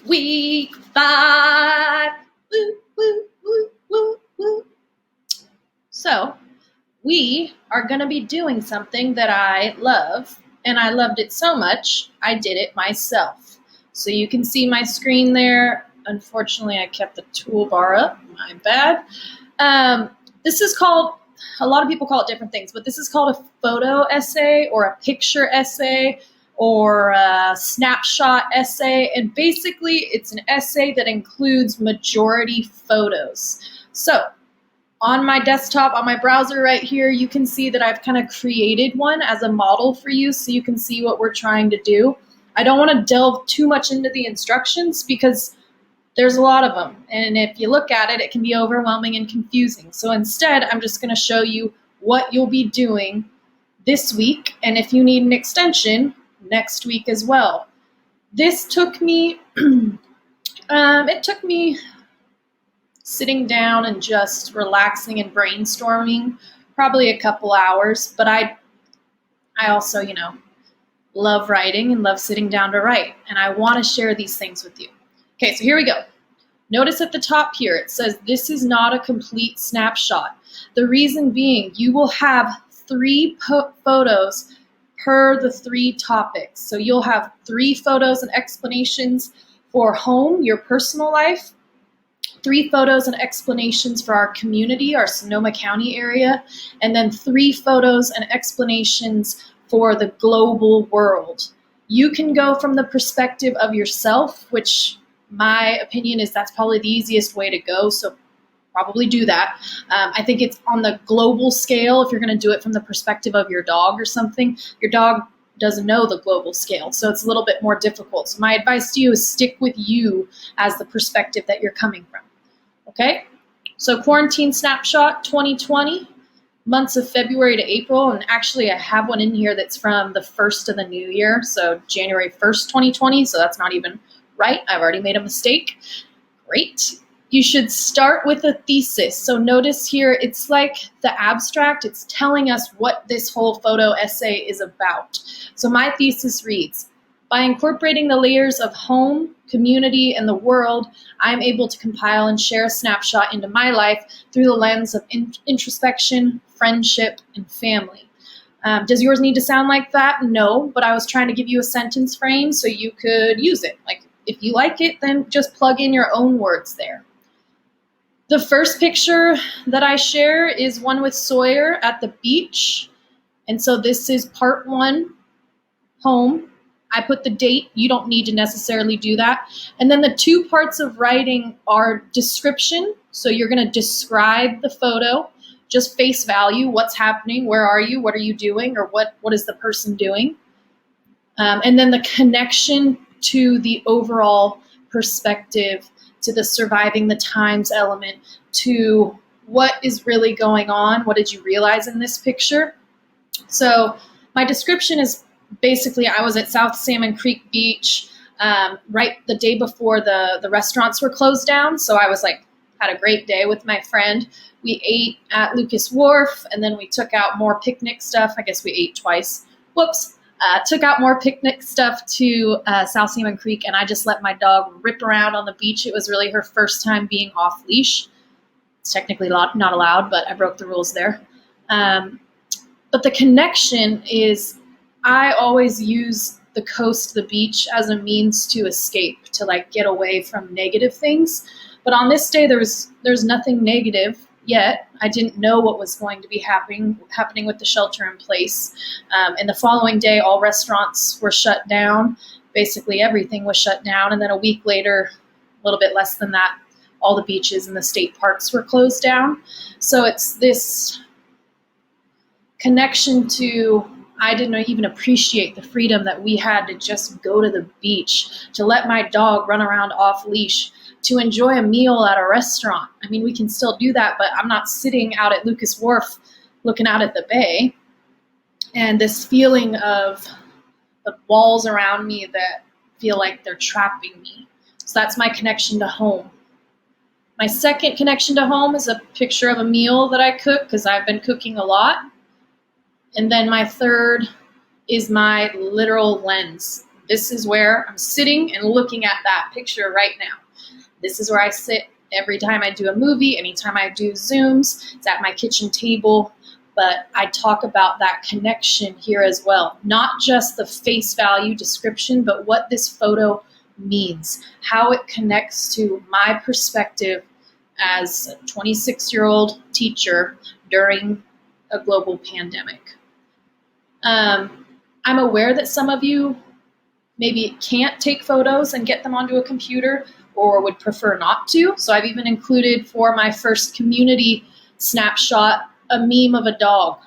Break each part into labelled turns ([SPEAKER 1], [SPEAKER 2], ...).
[SPEAKER 1] Week 5. Woo, woo, woo, woo, woo. So, we are going to be doing something that I love, and I loved it so much, I did it myself. So you can see my screen there. Unfortunately, I kept the toolbar up. My bad. This is called, a lot of people call it different things, but this is called a photo essay or a picture essay or a snapshot essay. And basically, it's an essay that includes majority photos. So on my desktop, on my browser right here, you can see that I've kind of created one as a model for you so you can see what we're trying to do. I don't want to delve too much into the instructions because there's a lot of them. And if you look at it, it can be overwhelming and confusing. So instead, I'm just going to show you what you'll be doing this week. And if you need an extension, next week as well. This took me, it took me sitting down and just relaxing and brainstorming, probably a couple hours, but I also, love writing and love sitting down to write, and I want to share these things with you. Okay, so here we go. Notice at the top here, it says this is not a complete snapshot. The reason being, you will have 3 photos per the 3 topics. So you'll have 3 photos and explanations for home, your personal life, 3 photos and explanations for our community, our Sonoma County area, and then 3 photos and explanations for the global world. You can go from the perspective of yourself, which my opinion is that's probably the easiest way to go, so probably do that. I think it's on the global scale. If you're going to do it from the perspective of your dog or something, your dog doesn't know the global scale, so it's a little bit more difficult. So my advice to you is stick with you as the perspective that you're coming from. Okay, so Quarantine Snapshot 2020, months of February to April, and actually I have one in here that's from the 1st of the new year, so January 1st, 2020, so that's not even right. I've already made a mistake. Great. You should start with a thesis. So notice here, it's like the abstract. It's telling us what this whole photo essay is about. So my thesis reads, by incorporating the layers of home, community, and the world, I'm able to compile and share a snapshot into my life through the lens of introspection, friendship, and family. Does yours need to sound like that? No, but I was trying to give you a sentence frame so you could use it. Like, if you like it, then just plug in your own words there. The first picture that I share is one with Sawyer at the beach. And so this is part 1, home. I put the date. You don't need to necessarily do that. And then the 2 parts of writing are description. So you're going to describe the photo, just face value, what's happening, where are you, what are you doing, or what is the person doing. And then the connection to the overall perspective, to the surviving the times element, to what is really going on, what did you realize in this picture. So my description is basically, I was at South Salmon Creek Beach right the day before the restaurants were closed down. So I was had a great day with my friend. We ate at Lucas Wharf, and then we took out more picnic stuff. I guess we ate twice. Whoops. Took out more picnic stuff to South Salmon Creek, and I just let my dog rip around on the beach. It was really her first time being off leash. It's technically not allowed, but I broke the rules there. But the connection is, I always use the coast, the beach, as a means to escape, to get away from negative things. But on this day, there's nothing negative yet. I didn't know what was going to be happening with the shelter in place. And the following day, all restaurants were shut down. Basically, everything was shut down. And then a week later, a little bit less than that, all the beaches and the state parks were closed down. So it's this connection to, I didn't even appreciate the freedom that we had to just go to the beach, to let my dog run around off leash, to enjoy a meal at a restaurant. I mean, we can still do that, but I'm not sitting out at Lucas Wharf looking out at the bay. And this feeling of the walls around me that feel like they're trapping me. So that's my connection to home. My second connection to home is a picture of a meal that I cook because I've been cooking a lot. And then my third is my literal lens This is where I'm sitting and looking at that picture right now. This is where I sit every time I do a movie, anytime I do Zooms. It's at my kitchen table. But I talk about that connection here as well. Not just the face value description, but what this photo means, how it connects to my perspective as a 26-year-old teacher during a global pandemic. I'm aware that some of you maybe can't take photos and get them onto a computer or would prefer not to. So I've even included for my first community snapshot a meme of a dog.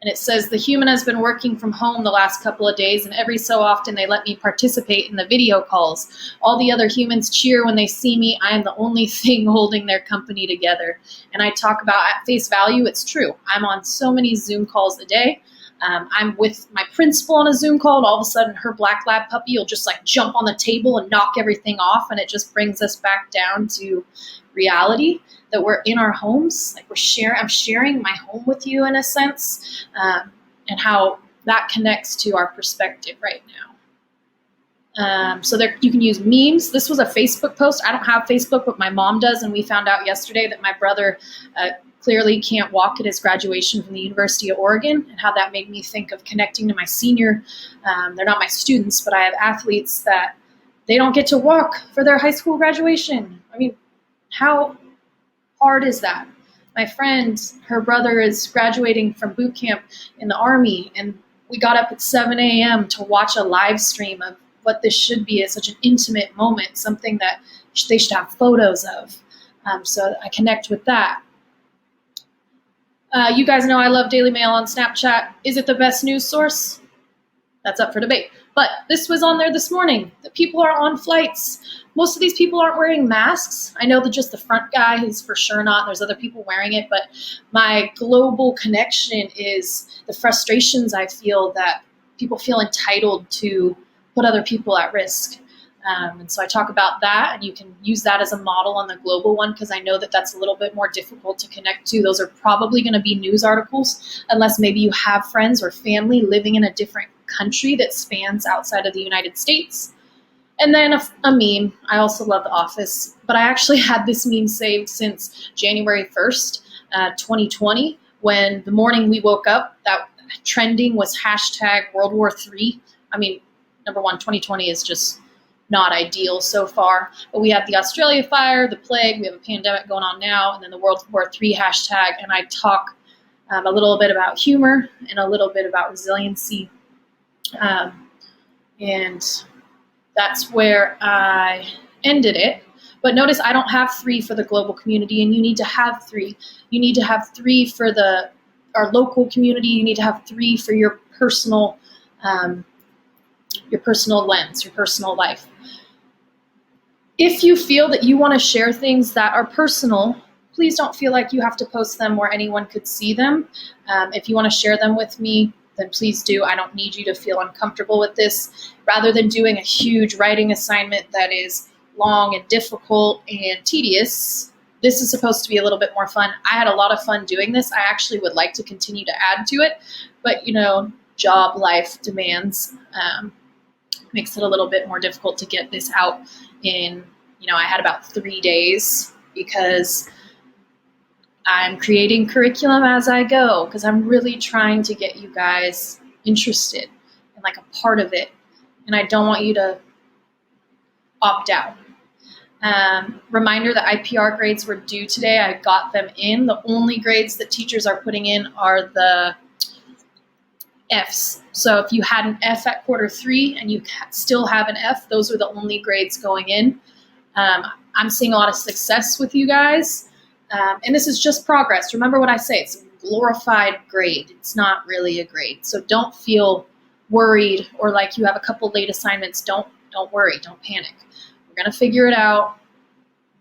[SPEAKER 1] And it says, the human has been working from home the last couple of days, and every so often they let me participate in the video calls. All the other humans cheer when they see me. I am the only thing holding their company together. And I talk about at face value, it's true. I'm on so many Zoom calls a day. I'm with my principal on a Zoom call, and all of a sudden her black lab puppy will just like jump on the table and knock everything off, and it just brings us back down to reality that we're in our homes. Like I'm sharing my home with you in a sense, and how that connects to our perspective right now. So there, you can use memes. This was a Facebook post. I don't have Facebook, but my mom does, and we found out yesterday that my brother clearly can't walk at his graduation from the University of Oregon, and how that made me think of connecting to my senior. They're not my students, but I have athletes that they don't get to walk for their high school graduation. I mean, how hard is that? My friend, her brother is graduating from boot camp in the Army, and we got up at 7 a.m. to watch a live stream of what this should be as such an intimate moment, something that they should have photos of. So I connect with that. You guys know I love Daily Mail on Snapchat. Is it the best news source? That's up for debate. But this was on there this morning. The people are on flights. Most of these people aren't wearing masks. I know that just the front guy is for sure not. There's other people wearing it. But my global connection is the frustrations I feel that people feel entitled to put other people at risk. And so I talk about that, and you can use that as a model on the global one, because I know that that's a little bit more difficult to connect to. Those are probably going to be news articles, unless maybe you have friends or family living in a different country that spans outside of the United States. And then a meme. I also love The Office, but I actually had this meme saved since January 1st, 2020, when the morning we woke up, that trending was hashtag World War III. I mean, number one, 2020 is just not ideal so far, but we had the Australia fire, the plague, we have a pandemic going on now, and then the World War III hashtag, and I talk a little bit about humor and a little bit about resiliency, and that's where I ended it. But notice I don't have 3 for the global community, and you need to have 3. You need to have 3 for our local community. You need to have 3 for your personal lens, your personal life. If you feel that you want to share things that are personal, please don't feel like you have to post them where anyone could see them. If you want to share them with me, then please do. I don't need you to feel uncomfortable with this. Rather than doing a huge writing assignment that is long and difficult and tedious, this is supposed to be a little bit more fun. I had a lot of fun doing this. I actually would like to continue to add to it, but job life demands makes it a little bit more difficult to get this out in, I had about 3 days, because I'm creating curriculum as I go, because I'm really trying to get you guys interested and like a part of it. And I don't want you to opt out. Reminder that IPR grades were due today. I got them in. The only grades that teachers are putting in are the Fs. So if you had an F at quarter 3 and you still have an F, those are the only grades going in. I'm seeing a lot of success with you guys. And this is just progress. Remember what I say, it's a glorified grade. It's not really a grade. So don't feel worried or like you have a couple late assignments. Don't worry, don't panic. We're gonna figure it out.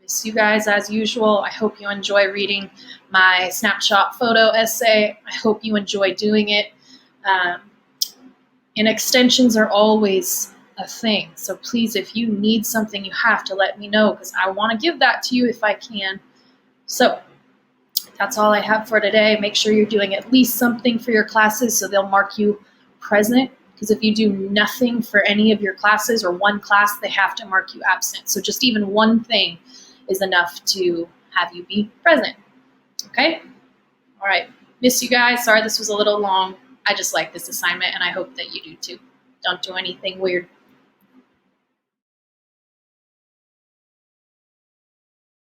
[SPEAKER 1] Miss you guys as usual. I hope you enjoy reading my snapshot photo essay. I hope you enjoy doing it. And extensions are always a thing. So please, if you need something, you have to let me know, because I want to give that to you if I can. So that's all I have for today. Make sure you're doing at least something for your classes so they'll mark you present, Because if you do nothing for any of your classes or one class, they have to mark you absent. So just even one thing is enough to have you be present. Okay? All right. Miss you guys. Sorry this was a little long. I just like this assignment, and I hope that you do too. Don't do anything weird.